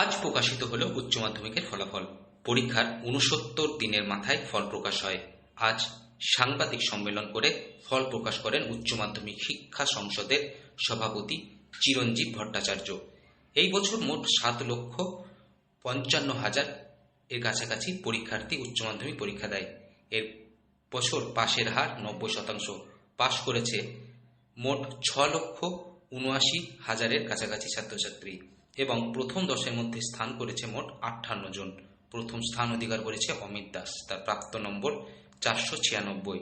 আজ প্রকাশিত হলো উচ্চ মাধ্যমিকের ফলাফল। পরীক্ষার ৬৯ দিনের মাথায় ফল প্রকাশ হয়। আজ সাংবাদিক সম্মেলন করে ফল প্রকাশ করেন উচ্চ মাধ্যমিক শিক্ষা সংসদের সভাপতি চিরঞ্জীব ভট্টাচার্য। এই বছর মোট ৭,৫৫,০০০ এর কাছাকাছি পরীক্ষার্থী উচ্চ মাধ্যমিক পরীক্ষা দেয়। এর বছর পাশের হার ৯০%। পাশ করেছে মোট ৬,৭৯,০০০ কাছাকাছি ছাত্রছাত্রী এবং প্রথম ১০-এর মধ্যে স্থান করেছে মোট ৫৮ জন। প্রথম স্থান অধিকার করেছে অমিত দাস, তার প্রাপ্ত নম্বর ৪৯৬।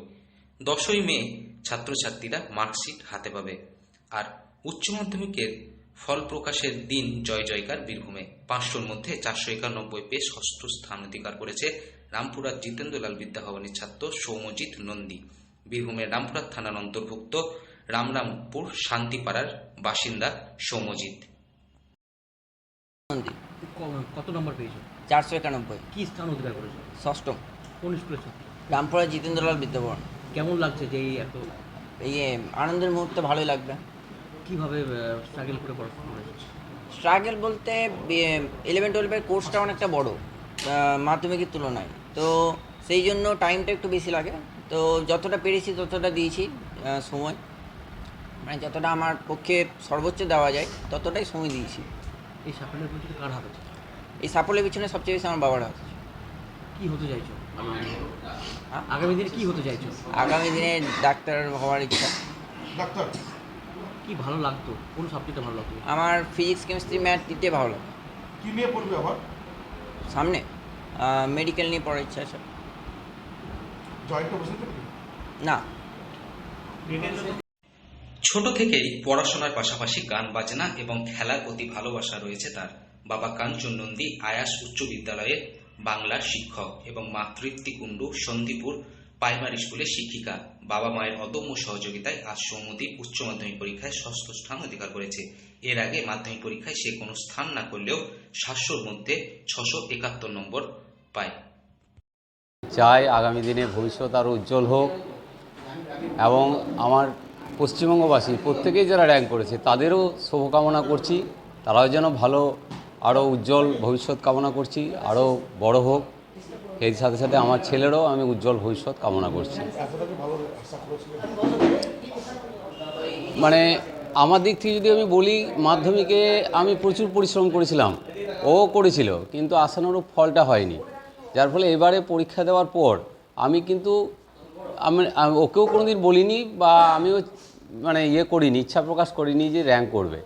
১০ই মে ছাত্রছাত্রীরা মার্কশিট হাতে পাবে। আর উচ্চ মাধ্যমিকের ফল প্রকাশের দিন জয় জয়কার বীরভূমে। ৫০০-র মধ্যে ৪৯১ পেয়ে ষষ্ঠ স্থান অধিকার করেছে রামপুরহাট জিতেন্দ্রলাল বিদ্যাভবনের ছাত্র সৌম্যজিৎ নন্দী। বীরভূমের রামপুরহাট থানার অন্তর্ভুক্ত রামরামপুর শান্তিপাড়ার বাসিন্দা সৌম্যজিৎ। কত নম্বর পেয়েছো? 491। কি স্থান অধিকার করেছো? ষষ্ঠম। কোন স্কুলের ছাত্র? রামপুরহাট জিতেন্দ্রলাল বিদ্যাভবন। কেমন লাগছে যে এই এত আনন্দের মুহূর্তে ভালোই লাগবে। কিভাবে স্ট্রাগল করে পড়াশোনা করেছো? স্ট্রাগল বলতে 11-12-এর কোর্সটা অনেকটা বড় মাধ্যমিকের তুলনায়, তো সেই জন্য টাইমটা একটু বেশি লাগে। তো যতটা পেরেছি ততটা দিয়েছি সময়, মানে যতটা আমার পক্ষে সর্বোচ্চ দেওয়া যায় ততটাই সময় দিয়েছি। এই সাফল্যের পিছনে কার হাত আছে? এই সাফল্যের পিছনে সবচেয়ে বেশি আমার বাবার হাত আছে। কি হতে চাইছো হ্যাঁ? আগামী দিনে কি হতে চাইছো? আগামী দিনে ডাক্তার হওয়ার ইচ্ছা। ডাক্তার। কি ভালো লাগতো? কোন সাবজেক্টে ভালো লাগতো? আমার ফিজিক্স, কেমিস্ট্রি, ম্যাথ দিতে ভালো লাগে। কি নিয়ে পড়বে আবার? সামনে মেডিকেল নিয়ে পড়ার ইচ্ছা আছে। জয়েন্টটা বসে না, ছোট থেকেই পড়াশোনার পাশাপাশি গান বাজনা এবং খেলার প্রতি ভালোবাসা রয়েছে তার। বাবা কাঞ্চন নন্দী আয়াস উচ্চ বিদ্যালয়ের বাংলার শিক্ষক এবং মা তৃপ্তি কুণ্ডু সন্দীপুর প্রাইমারি স্কুলের শিক্ষিকা। বাবা মায়ের অদম্য সহযোগিতায় আজ সৌম্যদীপ উচ্চ মাধ্যমিক পরীক্ষায় ষষ্ঠ স্থান অধিকার করেছে। এর আগে মাধ্যমিক পরীক্ষায় সে কোনো স্থান না করলেও ৭০০-র মধ্যে ৬৭১ নম্বর পায়। চাই আগামী দিনে ভবিষ্যৎ আরও উজ্জ্বল হোক এবং আমার পশ্চিমবঙ্গবাসী প্রত্যেকেই যারা র্যাঙ্ক করেছে তাদেরও শুভকামনা করছি। তারাও যেন ভালো আরও উজ্জ্বল ভবিষ্যৎ কামনা করছি, আরও বড় হোক। এর সাথে সাথে আমার ছেলেরও আমি উজ্জ্বল ভবিষ্যৎ কামনা করছি। মানে আমার দিক থেকে যদি আমি বলি, মাধ্যমিকে আমি প্রচুর পরিশ্রম করেছিলাম, ও করেছিল, কিন্তু আশানুরূপ ফলটা হয়নি। যার ফলে এবারে পরীক্ষা দেওয়ার পর আমি কিন্তু ওকেও কোনোদিন বলিনি বা আমিও মানে করিনি, ইচ্ছা প্রকাশ করিনি যে র্যাঙ্ক করবে।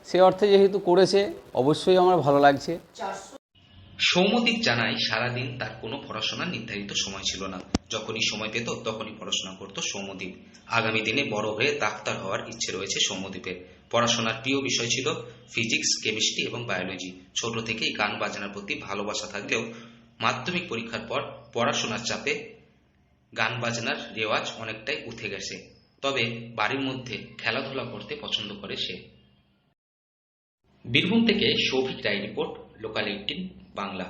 সে অর্থে যেহেতু করেছে অবশ্যই আমার ভালো লাগছে। সৌম্যদীপ জানায় সারাদিন তার কোনো পড়াশোনার নির্ধারিত সময় ছিল না। যখনই সময় পেত তখনই পড়াশোনা করত সৌম্যদীপ। আগামী দিনে বড় হয়ে ডাক্তার হওয়ার ইচ্ছে রয়েছে সৌম্যদীপের। পড়াশোনার প্রিয় বিষয় ছিল ফিজিক্স, কেমিস্ট্রি এবং বায়োলজি। ছোট থেকেই গান বাজনার প্রতি ভালোবাসা থাকলেও মাধ্যমিক পরীক্ষার পর পড়াশোনার চাপে গান বাজনার রেওয়াজ অনেকটাই উঠে গেছে। তবে বাড়ির মধ্যে খেলাধুলা করতে পছন্দ করে সে। বীরভূম থেকে সৌভিক রায় রিপোর্ট, লোকাল 18 বাংলা।